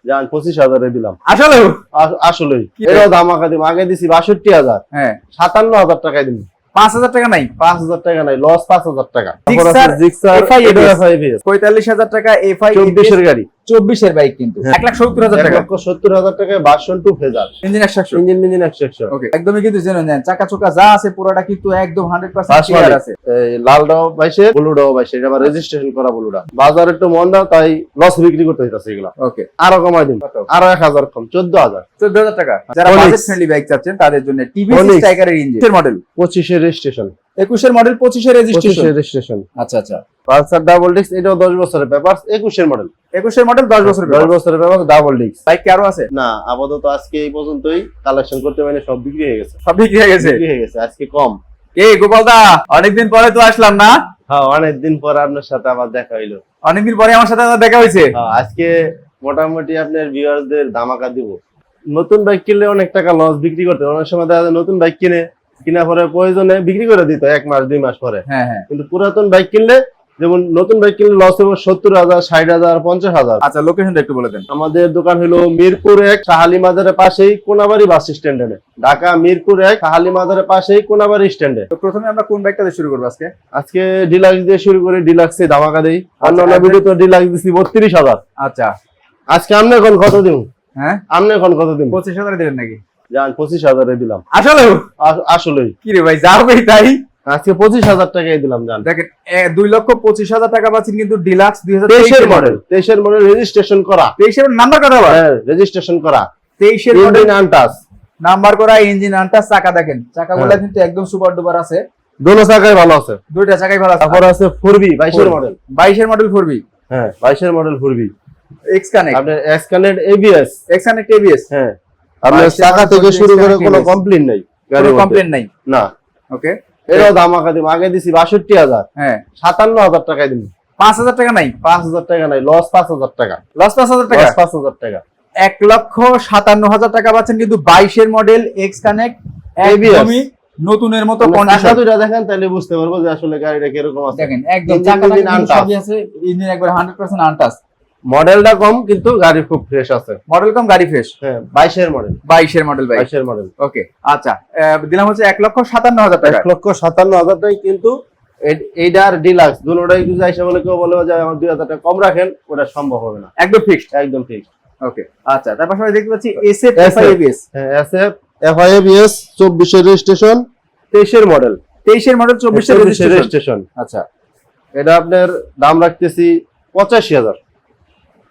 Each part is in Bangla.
জান 25,000 দিলাম। আসলে আসলেই এটাও ধামাকা দিব। আগে দিছি 62,000, হ্যাঁ 57,000 টাকায় দিব। 5,000 টাকা নাই, 5,000 টাকা নাই, লস 5,000 টাকা। জিক্সার FI ABS 45,000 টাকা FI 24 এর গাড়ি, 24 এর বাইক কিন্তু 1,70,000 টাকা। 1,70,000 টাকায় ভার্সন 2 ফেজার, ইঞ্জিন 100 ইঞ্জিন 100। ওকে, একদমই কিন্তু জেনুইন দেন, চাকা চোকা যা আছে পুরোটা কিন্তু একদম 100% ক্লিয়ার আছে। এই লালটাও 22, ব্লুটাও 22, এটা আবার রেজিস্ট্রেশন করা ব্লুটা। বাজার একটু মন্দা, তাই লস বিক্রি করতে হইতাছে এগুলা। ওকে, আরো কমাই দিন, আরো 1,000 কম, 14,000 টাকা। যারা বাজেট ফ্রেন্ডলি বাইক চাচ্ছেন তাদের জন্য টিভিএস টাইগারের ইঞ্জিন এর মডেল 25 এর রেজিস্ট্রেশন, 21 এর মডেল 25 এর রেজিস্ট্রেশন। আচ্ছা আচ্ছা, পালসার ডাবল ডিস্ক, এটাও 10 বছরের পেপারস, 21 এর মডেল, 21 এর মডেল 10 বছরের 10 বছরের পেপারস, ডাবল ডিস্ক। বাইক কি আরো আছে? না, আপাতত আজকে এই পর্যন্তই। কালেকশন করতে পারিনি, সব বিক্রি হয়ে গেছে। সব বিক্রি হয়ে গেছে, বিক্রি হয়ে গেছে আজকে কম। এই গোপাল দা, অনেকদিন পরে তো আসলাম না? হ্যাঁ, অনেকদিন পর আপনার সাথে আবার দেখা হইলো। অনেকদিন পরে আমার সাথে আবার দেখা হয়েছে। হ্যাঁ, আজকে মোটামুটি আপনার ভিউয়ারদের ধামাকা দিব। নতুন বাইক কিনলে অনেক টাকা লস বিক্রি করতে, অনেক সময় দেখা যায় নতুন বাইক কিনা পরে প্রয়োজনে বিক্রি করে দিত 1 মাস 2 মাস পরে। হ্যাঁ হ্যাঁ, কিন্তু পুরাতন বাইক কিনলে, যেমন নতুন বাইক কিনলে লস হবে 70,000, 60,000, 50,000। আচ্ছা, লোকেশনটা একটু বলে দেন। আমাদের দোকান হলো মিরপুর 1, শাহালি মাজারের পাশেই কোনাবাড়ি বাস স্ট্যান্ডে। ঢাকা মিরপুর 1, শাহালি মাজারের পাশেই কোনাবাড়ি স্ট্যান্ডে। তো প্রথমে আমরা কোন বাইকটা দিয়ে শুরু করব আজকে? আজকে ডিলাক্স দিয়ে শুরু করি, ডিলাক্সে ধামাকা দেই। অন্যান্য ভিডিও তো ডিলাক্স দিছি 32,000। আচ্ছা, আজকে আপনি এখন কত দিন? হ্যাঁ, আপনি এখন কত দিন? 25,000 দিবেন নাকি? জান 25,000 দিলাম। আসলে আসলেই কি রে ভাই, যাবে তাই? আজকে 25,000 টাকায় দিলাম। জান দেখেন, 2,25,000 টাকা পাচ্ছেন কিন্তু ডিলাক্স 23 এর 2023 মডেল, 23 এর মডেল, রেজিস্ট্রেশন করা। 23 এর নাম্বার করা আবার? হ্যাঁ, রেজিস্ট্রেশন করা, 23 এর মডেল, ইঞ্জিন আনটাচ, নাম্বার করা, ইঞ্জিন আনটাচ। চাকা দেখেন, চাকাগুলো কিন্তু একদম সুপার ডুপার আছে, দোনো চাকাই ভালো আছে, দুইটা চাকাই ভালো আছে। তারপর আছে 4B 22 এর মডেল, 22 এর মডেল 4B, হ্যাঁ 22 এর মডেল 4B। এক্স কানেক্ট, আপনার x connect ABS, x connect ABS। হ্যাঁ, আপনার 22 চাকা থেকে শুরু করে কোনো কমপ্লেইন নাই, কোনো কমপ্লেইন নাই। না। ওকে, এটাও ধামাকা দিব। আগে দিছি 62,000, হ্যাঁ 57,000 টাকায় দিব। 5,000 টাকা নাই, 5,000 টাকা নাই, লস 5,000 টাকা, লস 5,000 টাকা, লস 5,000 টাকা। 1,57,000 টাকা পাচ্ছেন কিন্তু 22 এর মডেল এক্স কানেক্ট একদমই নতুনের মতো চাকা কন্ডিশন। দুইটা দেখেন তাহলে বুঝতে পারবো যে আসলে গাড়িটা কিরকম আছে। দেখেন একদম ইঞ্জিন চাকাটা ইঞ্জিন কিন্তু আনটাচ। সবই আছে, ইঞ্জিন একবার 100% আনটাচ। মডেলটা কম কিন্তু গাড়ি খুব ফ্রেশ আছে। মডেল কম, গাড়ি ফ্রেশ। হ্যাঁ, 22 এর মডেল, 22 এর মডেল বাইক। 22 এর মডেল। ওকে, আচ্ছা, দিলাম হচ্ছে 1,57,000 টাকা। 1,57,000 টাকা। কিন্তু এইটার ডিলাক্স দুটোটাই যদি আইসা বলে কেউ বলে যে আমার 2,000 টাকা কম রাখেন, ওটা সম্ভব হবে না, একদম ফিক্সড, একদম ঠিক। ওকে, আচ্ছা। তারপর আমরা দেখতে পাচ্ছি SF FI ABS। হ্যাঁ, SF FI ABS 24 এর রেজিস্ট্রেশন, 23 এর মডেল, 23 এর মডেল, 24 এর রেজিস্ট্রেশন। আচ্ছা, এটা আপনার দাম রাখতেছি 85,000,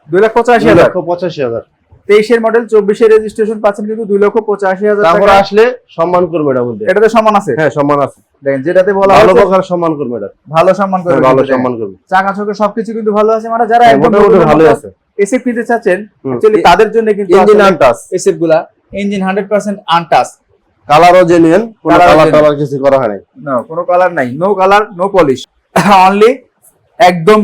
2,85,000। 2,85,000। 23 এর মডেল, 24 এর রেজিস্ট্রেশন পাচ্ছেন কিন্তু 2,85,000 তারপর টাকা। আসলে সম্মান করবে এটার মধ্যে, এটাতে সম্মান আছে, হ্যাঁ সম্মান আছে। দেখেন যেটাতে বলা ভালো হচ্ছে প্রকার সম্মান করবে এটা, ভালো সম্মান করবে, ভালো কিন্তু সম্মান দেখেন, করবে। চাকা চোখে সবকিছু কিন্তু ভালো আছে। মানে যারা একদম মোটামুটি ভালো আছে, SF নিতে চাচ্ছেন অ্যাকচুয়ালি তাদের জন্য কিন্তু ইঞ্জিন আনটাচ, SF গুলা ইঞ্জিন 100% আনটাচ, কালারও জেনুইন, কোনো Colour কালার genuine। টালার কিছু করা হয় নাই। নো কোনো কালার নাই, no colour, no polish, only একদম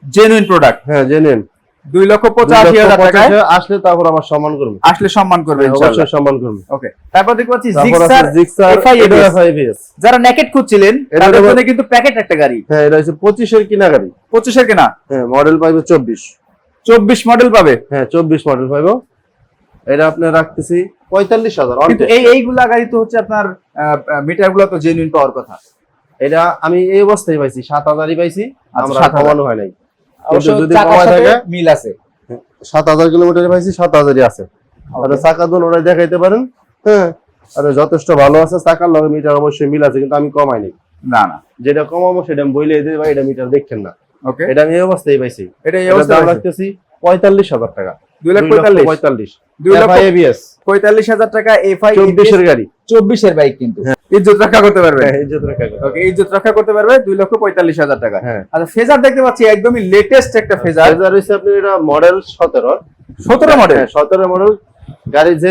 জেনুইন প্রোডাক্ট। হ্যাঁ, জেনুইন। 2,85,000 টাকায় আসলে তারপর আবার সম্মান করবে, আসলে সম্মান করবে অবশ্যই ইনশাআল্লাহ। সম্মান করবে। ওকে, তারপর দেখতে পাচ্ছি তারপর আছে Gixxer FI ABS। FI ABS। যারা নেকেট খুঁজছিলেন এটা তাদের হলো- জন্য কিন্তু প্যাকেট একটা গাড়ি, হ্যাঁ, এটা হচ্ছে 25 এর কিনা গাড়ি, 25 এর কেনা, হ্যাঁ মডেল পাইবে 24, 24 মডেল পাবে। হ্যাঁ 24 মডেল পাইবো। এটা আপনি রাখতেছি 45,000। কিন্তু এইগুলা গাড়ি তো হচ্ছে আপনার মিটার গুলো তো জেনুইন পাওয়ার কথা। এটা আমি এই অবস্থায় পাইছি 7,000ই পাইছি, আমরা 7,000 কমানো হয় নাই। অবশ্য যদি চাকার কমায় সাথে থাকে, মিল আছে। 7,000 কিলোমিটারে পাইছি, 7,000ই আছে। আর চাকা দুন ওরাই দেখাইতে পারেন, হ্যাঁ, আর যথেষ্ট ভালো আছে। চাকার লগে মিটার অবশ্যই মিল আছে, কিন্তু আমি কমাই নাই। না না, যেটা কমাবো সেটা আমি বইলে দিই ভাই, এটা মিটার দেখছেন না। ওকে, এটা আমি এই অবস্থায় পাইছি, এটা এই এটার অবস্থা দাম রাখতেছি 45,000 টাকা, 2,45,000 2,45,000। FI ABS 45,000 টাকা, FI 24 এর গাড়ি, 24 এর বাইক কিন্তু ইজ্জত রক্ষা করতে পারবে। হ্যাঁ, ইজ্জত রাখা যাবে। ওকে, ইজ্জত রক্ষা করতে পারবে 2,45,000 টাকা। হ্যাঁ। আচ্ছা, ফেজার দেখতে পাচ্ছি একদমই লেটেস্ট একটা ফেজার। ফেজার হইছে আপনি এটা মডেল 17 মডেল, 17 মডেল গাড়ি, যে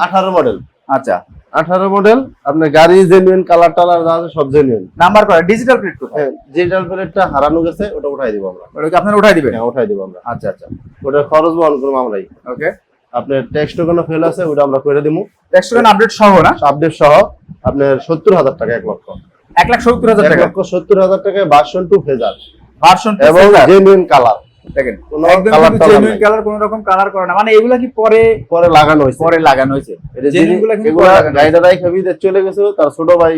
18 মডেল, আচ্ছা 18 মডেল। আপনার গাড়ি জেনুইন, কালার টালার যা আছে সব জেনুইন। নাম্বার করা, ডিজিটাল প্লেট কোথায়? হ্যাঁ, ডিজিটাল প্লেটটা হারানো গেছে, ওটা উঠাই দিব আমরা। ওটা কি আপনারা উঠাই দিবেন? হ্যাঁ, উঠাই দিব আমরা। আচ্ছা আচ্ছা, ওটা খরচ বহন করবো আমরাই। ওকে, আপনার টেক্সট কোনো ফেল আছে, ওটা আমরা করে দিব, টেক্সট আপডেট সহ না, আপডেট সহ। আপনার 70,000 টাকা, 1 লক্ষ, 1,70,000 টাকা, 1,70,000 টাকায় ভার্সন 2 ফেজার ভার্সন এবং জেনুইন কালার। দেখেন কোনো একদম কালার কিন্তু জেনুইন কালার, কোনো রকম কালার করে না, মানে এগুলা কি পরে পরে লাগানো হয়েছে। পরে লাগানো হয়েছে, জেনুইন গুলা কিন্তু এগুলা পরে লাগানো হয়েছে। গাড়িটা রাইখা বিদেশ চলে গেছিল, তার ছোট ভাই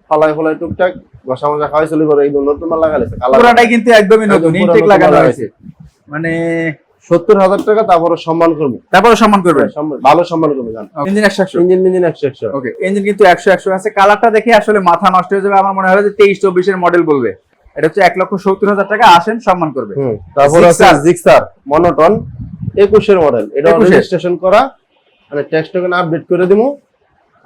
ফলাই টুকটাক বসা মজা খাওয়াইছিল, করে এই নতুন মাল লাগাইছে। পুরাটাই কিন্তু একদমই নতুন, একদম ইনটেক পুরো লাগানো নতুন হয়েছে, মানে 70,000 টাকা, তারপরে সম্মান করবো, তারপরে সম্মান করবেন। ভালো সম্মান করবো। জান ইঞ্জিন 100 ইঞ্জিন 100 ওকে, ইঞ্জিন কিন্তু 100 আছে। কালারটা দেখে আসলে মাথা নষ্ট হয়ে যাবে, আমার মনে হয় যে 23-24 এর মডেল বলবে। এটা হচ্ছে 1,70,000 টাকা, আসেন সম্মান করবে। তারপর আছে জিক্সার মনোটন 21 এর মডেল, এটা 21 রেজিস্ট্রেশন করা, মানে ট্যাক্স টোকেন আপডেট করে দিমু।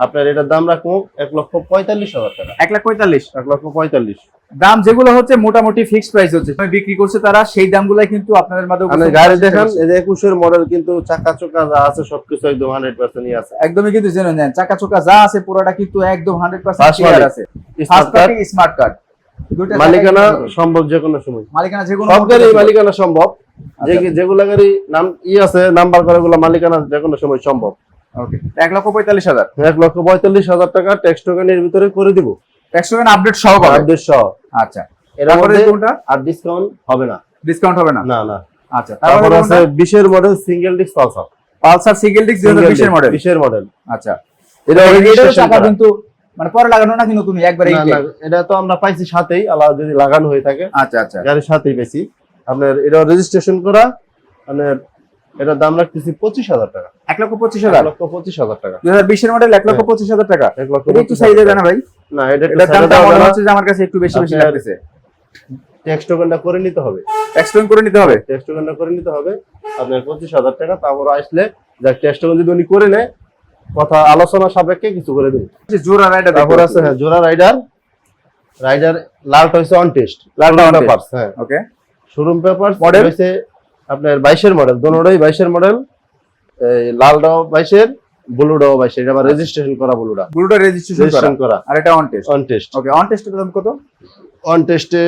আপনার এটার দাম রাখবো 1,45,000 টাকা। 1,45,000 1,45,000 দাম, যেগুলো হচ্ছে মোটামুটি ফিক্সড প্রাইস হচ্ছে, বিক্রি করছে তারা, সেই দামগুলাই কিন্তু আপনাদের মাঝে মানে গাড়ি দেখেন, এই যে 21 এর মডেল, কিন্তু চাকা চোকা যা আছে সবকিছু একদম 100% ই আছে, একদমই কিন্তু জেনে নেন, চাকা চোকা যা আছে পুরোটা কিন্তু একদম 100% First ক্লিয়ার party, আছে। Smart first card, party smart card, দুটো মালিকানা সম্ভব যে কোনো সময়, মালিকানা যে কোনো সব গাড়ি মুহূর্তে মালিকানা সম্ভব, আচ্ছা। যেগুলা গাড়ি নাম আছে নাম্বার করে গুলা মালিকানা যে কোনো সময় সম্ভব। ওকে, 1,45,000 1,45,000 টাকা ট্যাক্স টোকেনের ভিতরে করে দিব, ট্যাক্স টোকেন আপডেট সহ পাবে। আপডেট সহ। আচ্ছা, এর তারপরে মধ্যে কোনটা আর ডিসকাউন্ট হবে না, ডিসকাউন্ট হবে না? না না। আচ্ছা, তারপর তারপরে আছে 20 এর model single disc Pulsar, Pulsar single disc 2020 এর মডেল। 20 এর মডেল। আচ্ছা, এটা এটারও registration চাকা করা। কিন্তু মানে পরে লাগানো নাকি নতুন একবারে না, না, এটা তো আমরা পাইছি সাথেই, আলাদা যদি লাগানো হয়ে থাকে আচ্ছা আচ্ছা, গাড়ির সাথেই পেয়েছি। আপনার এটা রেজিস্ট্রেশন করা, আপনার এটার দাম রাখতেছি 25,000 টাকা। 1,25,000 1,25,000 টাকা। 2020 এর মডেল 1,25,000 টাকা। 1,25,000 এটা একটু সাইজে জানা ভাই, না, এটা এটার দামটা মনে হচ্ছে যে আমার কাছে একটু বেশি বেশি আপনার লাগতেছে। ট্যাক্স টোকেনটা করে নিতে হবে, এক্সটেন্ড করে নিতে হবে। ট্যাক্স টোকেনটা করে নিতে হবে আপনার 25,000 টাকা। তারপর আসলে যা ট্যাক্স টোকেন যদি উনি করে নেয়, কথা আলোচনা সাপেক্ষে কিছু করে দেব। জোড়া রাইডার তারপর আছে হ্যাঁ জোড়া রাইডার, লালটা হচ্ছে অন টেস্ট, লালটা on পেপারস, হ্যাঁ ওকে, শোরুম পেপারস। Model? হচ্ছে আপনার 22 এর মডেল, দোনোটাই 22 এর মডেল। এই লালটাও 22 এর, ব্লুটাও 22 এর, এটা আবার রেজিস্ট্রেশন করা ব্লুটা, ব্লুটা রেজিস্ট্রেশন করা, করা আর এটা on test. On test. Okay, on টেস্টের দাম কত? অন টেস্টে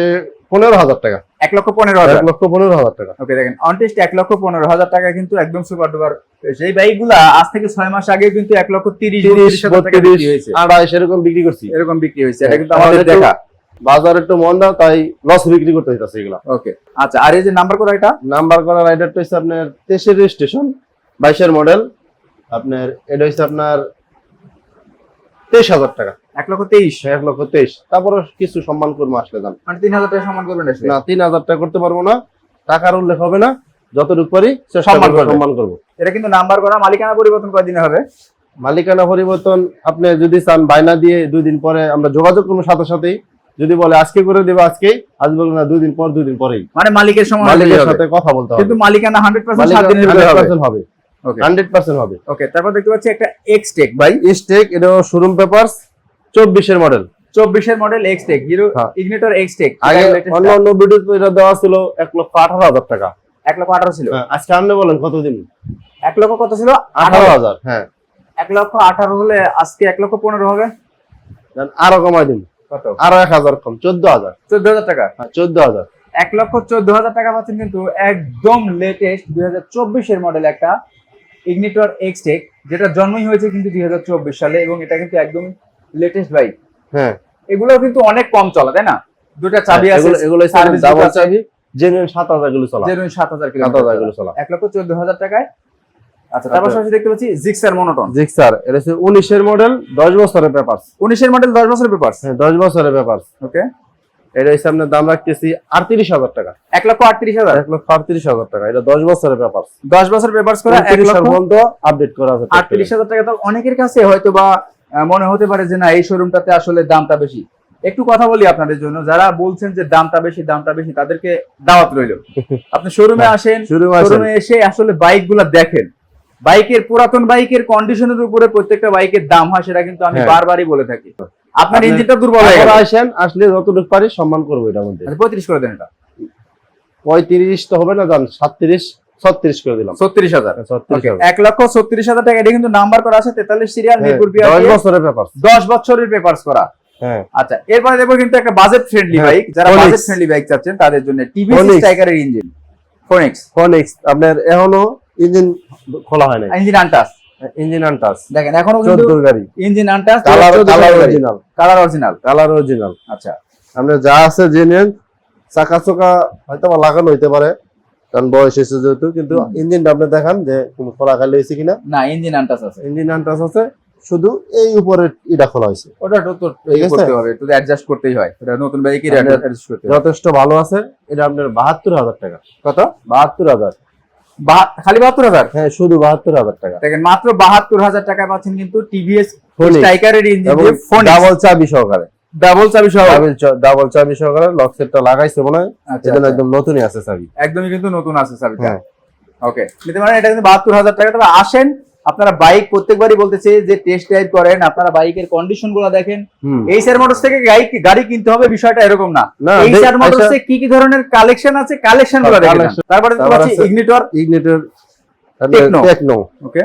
15,000 টাকা, 1,15,000। 1,15,000 টাকা। ওকে, দেখেন অন টেস্ট 1,15,000 টাকা, কিন্তু একদম সুপার ডুপার। সেই বাইকগুলা আজ থেকে 6 মাস আগে কিন্তু 1,30,000-32,000 টাকা বিক্রি হয়েছে, 28 এরকম বিক্রি করছি। এরকম বিক্রি হয়েছে। এটা কিন্তু আমাদের আমাদের একটু দেখা। বাজার একটু মন্দা, তাই লস বিক্রি করতে হইতাছে এগুলা। ওকে, আচ্ছা, আর এই যে নাম্বার করা এটা নাম্বার করা রাইডারটা হচ্ছে আপনার 23 এর রেজিস্ট্রেশন, 22 এর মডেল। আপনার এটা হচ্ছে আপনার 23,000 টাকা, 1,23,000, 1,23,000। তারপরে কিছু সম্মান করবো আসলে দাম, মানে 3,000 টাকা সম্মান করবেন আসলে। না 3,000 টাকা করতে পারবো না, টাকার উল্লেখ হবে না, যতটুকু পারি সম্মান করবো। সম্মান করবো। এটা কিন্তু নাম্বার করা, মালিকানা পরিবর্তন কয়দিনে হবে? মালিকানা পরিবর্তন আপনি যদি চান বায়না দিয়ে 2 দিন পরে আমরা যোগাযোগ করবো সাথে সাথেই, যদি বলে আজকে করে দেবো আজকেই, আজ বলবো না 2 দিন পর, 2 দিন পরেই মানে মালিকের সময় মালিকের হবে। সাথে কথা বলতে হবে, কিন্তু মালিকানা 100% 7 দিনের ভিতরে হবে। 100% হবে, ওকে 100% হবে। ওকে, তারপর দেখতে পাচ্ছি একটা এক্সটেক ভাই, স্টেক, এটা শোরুম পেপারস 24 এর মডেল, 24 এর মডেল এক্সটেক, হিরো হ্যাঁ। Ignitor Xtec. আগে অন্য ভিডিওতে এটা দেওয়া ছিল 1,18,000 টাকা। 1,18,000 ছিল। হ্যাঁ, আজকে আপনি বলেন কত দিন? 1 লক্ষ কত ছিল? 18,000। হ্যাঁ, 1,18,000 হলে আজকে 1,15,000 হবে। দেন আরো কমাই দিন, কত? আরো 1,000 কম, 14,000। 14,000 টাকা। হ্যাঁ, 14,000। 1,14,000 টাকা পাচ্ছেন কিন্তু একদম লেটেস্ট 2024 এর মডেল একটা ইগনিটর এক্সটেক, যেটা জন্মই হয়েছে কিন্তু 2024 সালে, এবং এটা কিন্তু একদম লেটেস্ট বাইক। হ্যাঁ, এগুলো কিন্তু অনেক কম চলা, তাই না? দুটো চাবি আছে, এগুলো সার্ভিস ডাবল চাবি, জেনুইন 7,000 গুলো চলা, জেনুইন 7,000 7,000 কিলোমিটার গুলো চলা। 1,14,000 টাকায়। আচ্ছা, তারপর সরাসরি দেখতে পাচ্ছি জিক্সার মনোটন। জিক্সার, এটা হচ্ছে 19 এর মডেল, 10 বছরের পেপারস। 19 এর মডেল, 10 বছরের পেপারস। হ্যাঁ, 10 বছরের পেপারস। ওকে, এটা হচ্ছে আপনার দাম রাখতেছি 38,000 টাকা, 1,38,000। 1,38,000 টাকা। এটা 10 বছরের পেপারস, 10 বছর পেপারস করা, 1 সাল পর্যন্ত আপডেট করা আছে। 38,000 টাকা। তো অনেকের কাছে হয়তো বা মনে হতে পারে যে না, এই শোরুমটাতে আসলে দামটা বেশি। একটু কথা বলি আপনাদের জন্য, যারা বলছেন যে দামটা বেশি, তাদেরকে দাওয়াত রইল, আপনি শোরুমে আসেন, শোরুমে এসে আসলে বাইকগুলো দেখেন। বাইকের পুরাতন বাইকের কন্ডিশনের উপরে প্রত্যেকটা বাইকের দাম হয়, সেটা কিন্তু আমি বারবারই বলে থাকি। আপনার ইঞ্জিনটা দুর্বল হয়ে গেছে, আসেন, আসলে যতটুকু পারি সম্মান করবো এটার মধ্যে। 35 করে দেন। এটা 35 তো হবে না, জান 37, 36 করে দিলাম। 36,000। 36,000। 1,36,000 টাকা। এটা কিন্তু নাম্বার করা আছে 43 সিরিয়াল, মিরপুর 10 বছরের পেপারস। 10 বছরের পেপারস করা। হ্যাঁ, আচ্ছা, এরপরে দেখবো কিন্তু একটা বাজেট ফ্রেন্ডলি বাইক, যারা Phoenix। বাজেট ফ্রেন্ডলি বাইক চাচ্ছেন তাদের জন্য টিভিএস Phoenix। স্ট্রাইকারের ইঞ্জিন, ফোনিক্স ফোনিক্স। আপনার এখনো ইঞ্জিন খোলা হয় নাই, ইঞ্জিন আনটাস। Engine untouch. দেখেন এখনো কিন্তু 14 গাড়ি, engine untouched, colour original, colour original. Colour original. আচ্ছা, আপনার যা আছে জেনুইন, চাকা চোকা হয়তো বা লাগানো হইতে পারে, কারণ বয়স হয়েছে যেহেতু। কিন্তু ইঞ্জিনটা আপনি দেখান যে কোনো খোলা খালি হয়েছে কিনা। না, ইঞ্জিন আনটাচ আছে। ইঞ্জিন আনটাচ আছে, শুধু এই উপরের ইটা খোলা হয়েছে। ওটা তো করতে হবে, একটু অ্যাডজাস্ট করতেই হয়, এটা নতুন বাইকে অ্যাডজাস্ট করতে হয়। যথেষ্ট ভালো আছে। এটা আপনার 72,000 টাকা। কত? 72,000। খালি 72,000? হ্যাঁ, শুধু 72,000 টাকা। দেখেন মাত্র 72,000 টাকায় পাচ্ছেন কিন্তু টিভিএস Phoenix স্ট্রাইকারের ইঞ্জিন এবং দিয়ে ফোন ডাবল চাবি সহকারে। ডাবল চাবি সহ। ডাবল চাবি সহকারে লক সেটটা লাগাইছে মনে হয়। আচ্ছা, এজন্য আচ্ছা। একদম নতুনই আছে চাবি। একদমই কিন্তু নতুন আছে চাবিটা। হ্যাঁ। ওকে, নিতে পারেন। এটা কিন্তু 72,000 টাকা। তবে আসেন, আপনারা বাইক প্রত্যেকবারই বলতেছে যে টেস্ট ড্রাইভ করেন, আপনারা বাইকের কন্ডিশন গুলো দেখেন। এইচআর মোটরস থেকে গাড়ি কিনতে হবে বিষয়টা এরকম না। না, এইচআর মোটরস এ কি কি ধরনের কালেকশন আছে, কালেকশন গুলো দেখেন। তারপরে দেখতে পাচ্ছি ইগনিটর টেকনো। ওকে,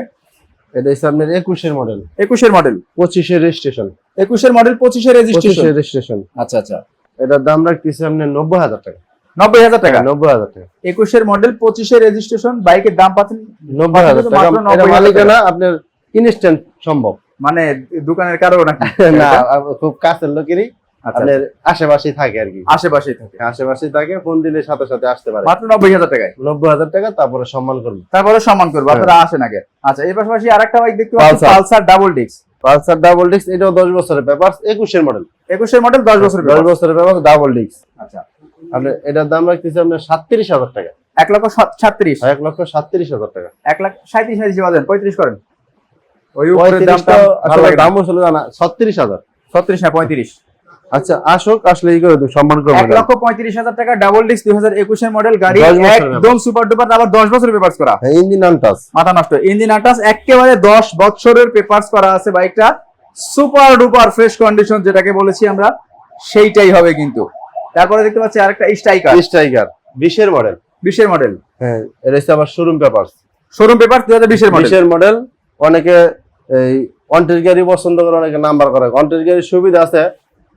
এটা হচ্ছে আপনার 21 এর মডেল। 21 এর মডেল, 25 এর রেজিস্ট্রেশন। 21 এর মডেল, 25 এর 25 এর রেজিস্ট্রেশন। রেজিস্ট্রেশন। আচ্ছা আচ্ছা। এটার দাম রাখতেছি আপনার 90,000 টাকা। 90,000 টাকা। 90,000 টাকা। 21 এর মডেল, 25 এর রেজিস্ট্রেশন, বাইকের দাম পাচ্ছেন 90,000 টাকা। মাত্র এটা 90,000 মালিকানা আপনার ইনস্ট্যান্ট সম্ভব। মানে দোকানের কারো নাকি? না, খুব কাছের লোকেরই, আচ্ছা, আপনার আশেপাশেই থাকে আর কি। আশেপাশেই থাকে। আশেপাশেই থাকে, ফোন দিলে সাথে সাথে আসতে পারে। মাত্র 90,000 টাকায়। 90,000 টাকা, তারপরে সম্মান করবে। তারপরে সম্মান করবো, আপনারা আসেন আগে। আচ্ছা, এর পাশাপাশি আরেকটা বাইক দেখতে পাচ্ছি, Pulsar double disc. Pulsar double disc, এটাও 10 বছরের পেপারস, 21 এর মডেল। 21 এর মডেল, 10 বছরের 10 বছরের পেপারস, ডাবল ডিস্ক। আচ্ছা, আপনি এটার দাম রাখতেছি আপনার 37,000 টাকা। 1,37,000। 1,37,000 টাকা। 1,37,000 বাজেন, 35 করেন। ওই উপরের দামটা ভালো লাগে। দাম হলো জানা 36,000। 36 না 35? আচ্ছা, আসুক, আসলে এই করে দেব, সম্মান করব। 1,35,000 টাকা ডাবল ডিস্ক, 2021 এর মডেল গাড়ি, 10 বছরের একদম সুপার ডুপার, আবার 10 বছরের পেপারস করা। হ্যাঁ, ইঞ্জিন আনটাচ, মাথা নষ্ট। ইঞ্জিন আটাস একেবারে 10 বছরের পেপারস করা আছে। বাইকটা সুপার ডুপার ফ্রেশ কন্ডিশন, যেটাকে বলেছি আমরা, সেইটাই হবে কিন্তু। তারপরে দেখতে পাচ্ছি আরেকটা স্ট্রাইকার। 20 এর মডেল। 20 এর মডেল। হ্যাঁ, এটা হচ্ছে আবার শোরুম পেপারস। শোরুম পেপার 2020 এর মডেল। 20 এর মডেল। অনেকে এই অন্টের গাড়ি পছন্দ করে, অনেকে নাম্বার করে। অন্টের গাড়ির সুবিধা আছে,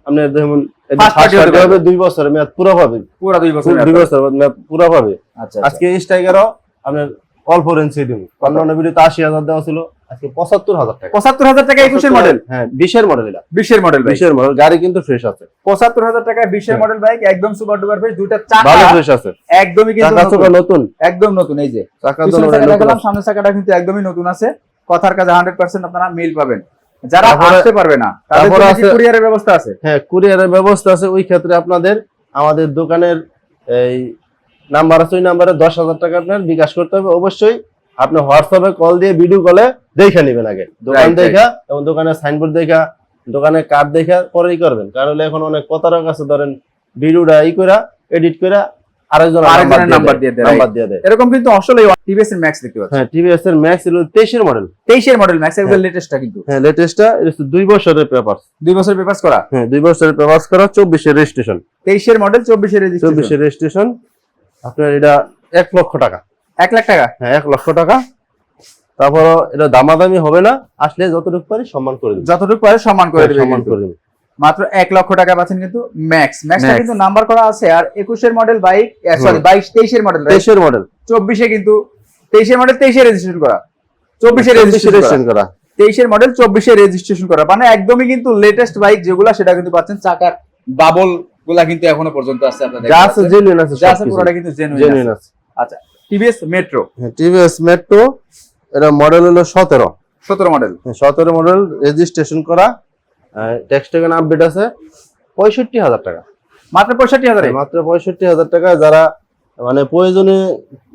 আপনি যেমন First party হবে। 2 বছরের মেয়াদ পুরো পাবে। পুরো 2 বছর। 2 বছর মেয়াদ পুরো পাবে। আচ্ছা, আজকে স্ট্রাইকারও আপনার অল্প রেঞ্জ দিন। অন্যান্য ভিডিওতে 80,000 দেওয়া ছিল, আজকে 75,000 টাকা। 75,000 টাকা 21 এর মডেল। হ্যাঁ, 20 এর মডেল। এটা 20 এর মডেল। 20 এর মডেল, গাড়ি কিন্তু ফ্রেশ আছে। 75,000 টাকায় 20 এর মডেল বাইক, একদম সুপার ডুপার ফ্রেশ। দুইটা চাকা ভালো ফ্রেশ আছে, একদমই কিন্তু চাকা চোখা নতুন, একদম নতুন। এই যে চাকা পিছনের দোনো চাকাটা নতুন দেখলাম, আছে। সামনের চাকাটা কিন্তু একদমই নতুন আছে। কথার কাছে 100% আপনারা মিল পাবেন। যারা তারপরে- আসতে পারবে না, তাদের তারপরে জন্য কি আছে- কুরিয়ারের ব্যবস্থা আছে? হ্যাঁ, কুরিয়ারের ব্যবস্থা আছে। ওই ক্ষেত্রে আপনাদের আমাদের দোকানের এই নাম্বার আছে, ওই নাম্বারে 10,000 টাকা আপনার বিকাশ করতে হবে। অবশ্যই আপনি হোয়াটসঅ্যাপে কল দিয়ে ভিডিও কলে দেখে নেবেন আগে, দোকান Right, দেখা এবং দোকানের সাইনবোর্ড দেখা, দোকানের কার্ড দেখা পরেই করবেন। কারণ এখন অনেক প্রতারক আছে, ধরেন ভিডিওটা করে এডিট করে আরেকজনের নাম্বার দিয়ে দেয়। এরকম কিন্তু আসলে টিভিএস এর ম্যাক্স দেখতে পাচ্ছেন। হ্যাঁ, টিভিএস এর ম্যাক্স হলো 23 এর মডেল। 23 এর মডেল ম্যাক্স, একদম লেটেস্টটা কিন্তু। হ্যাঁ, লেটেস্টটা। এটা 2 বছরের পেপার। 2 বছর পেপারস করা। হ্যাঁ, 2 বছরের পেপার করা, 24 এর রেজিস্ট্রেশন। 23 এর মডেল, 24 এর 24 রেজিস্ট্রেশন। এর রেজিস্ট্রেশন। আপনার এটা 1 লক্ষ টাকা। 1 লাখ টাকা। হ্যাঁ, 1 লক্ষ টাকা। তারপর এটা দামাদামি হবে না, আসলে যতটুকু পারি সম্মান করে দেব। যতটুকু পারে সম্মান করে দেবে। সম্মান করে দেব। মাত্র 1 লক্ষ টাকা পাচ্ছেন কিন্তু ম্যাক্স। ম্যাক্সটা Max। কিন্তু নাম্বার করা আছে। আর 21 এর মডেল বাইক, সরি 23 এর মডেল, 23 এর মডেল। 24 এ কিন্তু 23 এর মডেল, 23 এ রেজিস্ট্রেশন করা, 24 এ রেজিস্ট্রেশন রেজিস্ট্রেশন করা। 23 এর মডেল, 24 এ রেজিস্ট্রেশন করা। মানে একদমই কিন্তু লেটেস্ট বাইক যেগুলা, সেটা কিন্তু পাচ্ছেন। চাকার বাবল গুলা কিন্তু এখনো পর্যন্ত আছে, আপনাদের যা আছে জেনুইন আছে, যা আছে পুরোটা কিন্তু জেনুইন জেনুইন আছে। আছে। আচ্ছা, টিভিএস মেট্রো। হ্যাঁ, টিভিএস মেট্রো। এটা মডেল হলো 17। 17 মডেল। 17 মডেল, রেজিস্ট্রেশন করা, ট্যাক্স টেকেন আপডেট আছে। 65,000 টাকা। মাত্র 65,000 এ। মাত্র 65,000 টাকা। যারা মানে প্রয়োজনে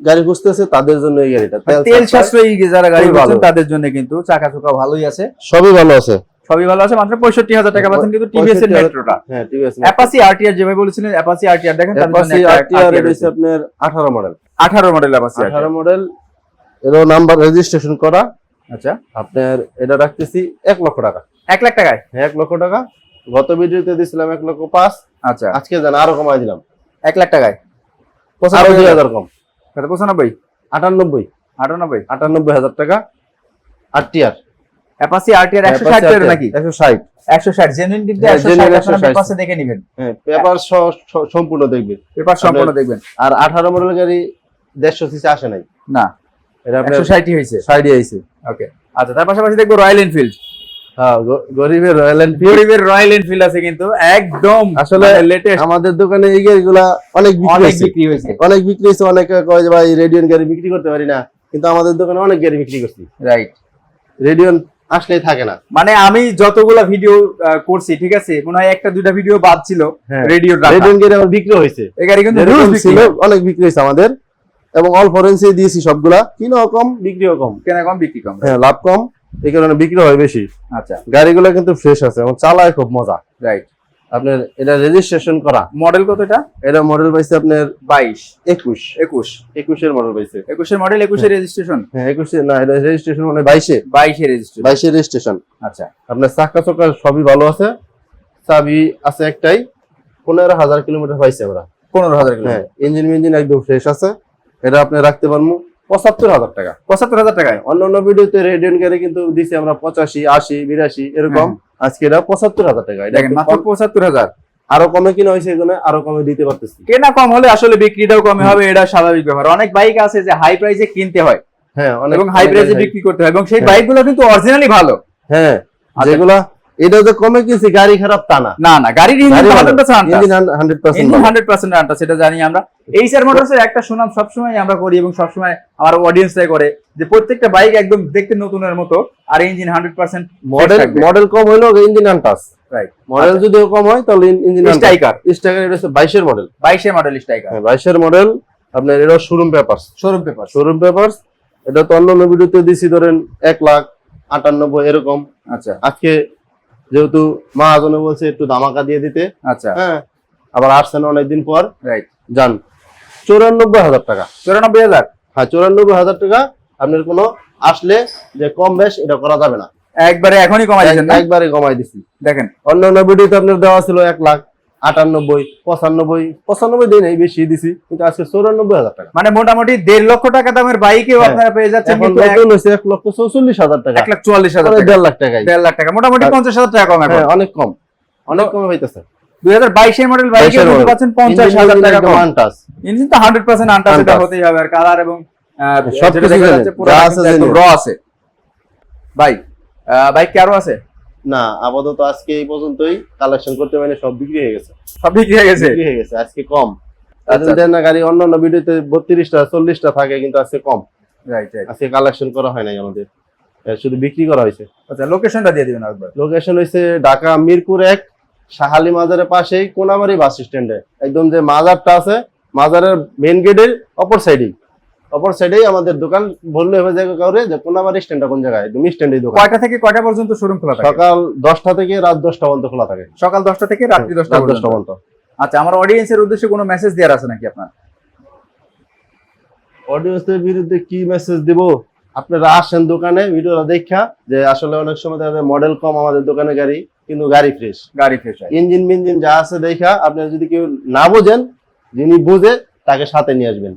গাড়ি খুঁজতেছে তাদের জন্য এই গাড়িটা। তেল সাশ্রয়ী যারা গাড়ি খুবই ভালো। খুঁজছেন তাদের জন্য কিন্তু চাকা চোকা ভালোই আছে, সবই ভালো আছে, সবই ভালো আছে। মাত্র 65,000 টাকা পাচ্ছেন কিন্তু টিভিএস এর 65,000 মেট্রোটা। হ্যাঁ, টিভিএস অ্যাপাচি আরটিআর যেভাবে বলেছিলেন, অ্যাপাচি আরটিআর দেখেন, তার জন্য অ্যাপাচি একটা আরটিআর RTR হচ্ছে আপনার 18 মডেল। 18 model Apache 18 model. এরও নাম্বার রেজিস্ট্রেশন করা। আচ্ছা, আপনার এটা রাখতেছি 1 লক্ষ টাকা। 1 লাখ টাকায়। হ্যাঁ, 1 লক্ষ টাকা। গত ভিডিওতে দিছিলাম 1,05,000। আচ্ছা, আজকে জান আরো কমাই দিলাম 1 লাখ টাকায়। আরো 2,000 কম। 95 98 98,000 টাকা। আরটিআর অ্যাপাচি আরটিআর 160 এর নাকি? 160। 160 জেনুইন কিন্তু হ্যাঁ, 160 genuine আপনারা 160 পেপারসে দেখে নেবেন। হ্যাঁ, পেপার সম্পূর্ণ দেখবে। পেপার সম্পূর্ণ দেখবেন। আর 18 মডেল গাড়ি 150 সিসি আসে নাই, না, এটা আপনার 160 হয়েছে। 60 আইছে। ওকে, আচ্ছা, তার পাশাপাশি দেখবো রয়্যাল এনফিল্ড। হ্যাঁ, গরিবের রয়্যাল এনফিল্ড। গরিবের রয়্যাল এনফিল্ড আছে কিন্তু একদম আসলে লেটেস্ট, আমাদের দোকানে এই গাড়িগুলা অনেক বিক্রি অনেক হয়েছে। বিক্রি হয়েছে। অনেক বিক্রি হয়েছে, অনেকে কয় যে ভাই রেডিয়ন গাড়ি বিক্রি করতে পারি না, কিন্তু আমাদের দোকানে অনেক গাড়ি বিক্রি করছি। রাইট, রেডিয়ন আসলেই থাকে না। মানে আমি যতগুলা ভিডিও করছি, ঠিক আছে, মনে হয় একটা দুইটা ভিডিও বাদ ছিল হ্যাঁ, রেডিও রেডিয়ন গাড়ি আমার বিক্রি হয়েছে, এই গাড়ি কিন্তু যেরকম huge বিক্রি ছিল হয়। অনেক বিক্রি হয়েছে আমাদের, এবং অল্প রেঞ্জে দিয়েছি সবগুলা, কিনাও কম বিক্রিও কম। কেনা কম বিক্রি কম। হ্যাঁ, লাভ কম, এই কারণে বিক্রি হয় বেশি। আচ্ছা, গাড়িগুলো কিন্তু ফ্রেশ আছে এবং চালায় খুব মজা। রাইট। আপনার এটা রেজিস্ট্রেশন করা, মডেল কত এটা? এটা মডেল পাইছে আপনার 22, 21 21, 21-এর মডেল পাইছে। 21 মডেল, 21 রেজিস্ট্রেশন। হ্যাঁ, 21 না, এটা রেজিস্ট্রেশন মানে 22-এ 22 রেজিস্ট্রেশন। 22-এর রেজিস্ট্রেশন। আচ্ছা, আপনার চাকা চকা সবই ভালো আছে, চাবি আছে একটাই, 15,000 কিলোমিটার পাইছে আমরা। 15,000 কিলো। হ্যাঁ, ইঞ্জিন একদম ফ্রেশ আছে। এটা আপনি রাখতে পারবো 75,000 টাকা। 75,000 টাকায়। অন্যান্য ভিডিওতে রেডিয়ন গাড়ি কিন্তু দিছি আমরা 85, 80, 82 এরকম, আজকে এটা 75,000 টাকা। এটা দেখেন মাত্র 75,000। আরো কমে কিনা হয়েছে, এখানে আরো কমে দিতে পারতেছি। কেনা কম হলে আসলে বিক্রিটাও কমে হবে, এটা স্বাভাবিক ব্যাপার। অনেক বাইক আছে যে হাই প্রাইসে কিনতে হয় হ্যাঁ, এবং হাই প্রাইসে বিক্রি করতে হয়, এবং সেই বাইকগুলো কিন্তু অরিজিনালি ভালো। হ্যাঁ, যেগুলা এটা যে কমে কিনছি গাড়ি খারাপ তা না। না না, গাড়ির ইঞ্জিন 100% আনটাস। ইঞ্জিন 100% ইঞ্জিন ভালো। 100% আনটাস, সেটা জানি আমরা। এইচআর মোটরসের একটা সুনাম সবসময় আমরা করি এবং সবসময় আমার অডিয়েন্সরাই করে, যে প্রত্যেকটা বাইক একদম দেখতে নতুনের মতো, আর ইঞ্জিন 100% মডেল কম হইলো ইঞ্জিন আনটাস। রাইট। মডেল যদিও কম হয় তাহলে ইঞ্জিন স্ট্রাইকার, স্ট্রাইকার এটা হচ্ছে 22-এর মডেল। 22 মডেল স্ট্রাইকার, হ্যাঁ, 22-এর মডেল। আপনার এটা showroom papers. Showroom paper. Showroom papers. এটা তো অন্যান্য ভিডিওতে দিছি ধরেন 1,98,000 এরকম। আচ্ছা আজকে যেহেতু মহাজনে বলছে একটু ধামাকা দিয়ে দিতে, আচ্ছা, হ্যাঁ, আবার আসছেন অনেকদিন পর, রাইট। যান 94,000 টাকা। 94,000। হ্যাঁ, 94,000 টাকা। আপনার কোনো আসলে যে কম বেশ এটা করা যাবে না, একবারে এখনই কমাই দিয়েছেন না? একবারে কমাই দিছি। দেখেন অন্যান্য ভিডিওতে আপনার দেওয়া ছিল 1,98,000, 95 দিন এই বেশি দিছি, কিন্তু আজকে 94,000 টাকা। মানে মোটামুটি 1.5 লক্ষ টাকা দামের বাইকেও হ্যাঁ। আপনারা পেয়ে যাচ্ছেন এখন কিন্তু নতুন হয়েছে 1,44,000 টাকা, 1,44,000 মানে টাকা, 1.5 লাখ টাকাই। 1.5 লাখ টাকা, মোটামুটি 50,000 টাকা কম এখন। হ্যাঁ, অনেক কম, অনেক কমে হইতেছে। 2022 এর মডেল বাইকে 22-এর কিন্তু model। পাচ্ছেন 50,000 টাকা কম। আনটাস। ইঞ্জিন তো 100% আনটাস, এটা Untouched। হতেই হবে। আর কালার এবং সব যেটা কিছু দেখা জানেন, যাচ্ছে পুরো যা আছে একদম জানেন। র আছে। ভাই বাইক কি আরো আছে? না, আপাতত আজকে এই পর্যন্তই। কালেকশন করতে পারিনি, সব বিক্রি হয়ে গেছে। সব বিক্রি হয়ে গেছে। বিক্রি হয়ে গেছে, আজকে কম। আচ্ছা। দেন না গাড়ি অন্যান্য ভিডিওতে 32টা 40টা থাকে, কিন্তু আজকে কম। Right right. আজকে কালেকশন করা হয় নাই আমাদের, শুধু বিক্রি করা হয়েছে। আচ্ছা, লোকেশনটা দিয়ে দিবেন একবার। লোকেশন হয়েছে ঢাকা মিরপুর 1, শাহালি মাজারের পাশেই কোনাবাড়ি বাস স্ট্যান্ডে, একদম যে মাজারটা আছে মাজারের মেইন গেটের অপর সাইডেই আমাদের দোকান। বললে হবে যে কাউরে যে কোনাবাড়ি স্ট্যান্ডটা কোন জায়গায়, একদম স্ট্যান্ডেই দোকান। কয়টা থেকে কয়টা পর্যন্ত শোরুম খোলা থাকে? সকাল 10টা থেকে রাত 10টা পর্যন্ত খোলা থাকে। সকাল 10টা থেকে রাত্রি 10টা রাত 10টা পর্যন্ত। পর্যন্ত। আচ্ছা, আমার অডিয়েন্সের উদ্দেশ্যে কোনো মেসেজ দেওয়ার আছে নাকি আপনার? অডিয়েন্সের বিরুদ্ধে কি মেসেজ দিব? আপনারা আসেন দোকানে, ভিডিওটা দেখা, যে আসলে অনেক সময় দেখা যায় মডেল কম আমাদের দোকানে গাড়ি, কিন্তু গাড়ি ফ্রেশ, গাড়ি ফ্রেশ হয়। ইঞ্জিন মিঞ্জিন যা আছে দেখা। আপনারা যদি কেউ না বোঝেন, যিনি বুঝে তাকে সাথে নিয়ে আসবেন।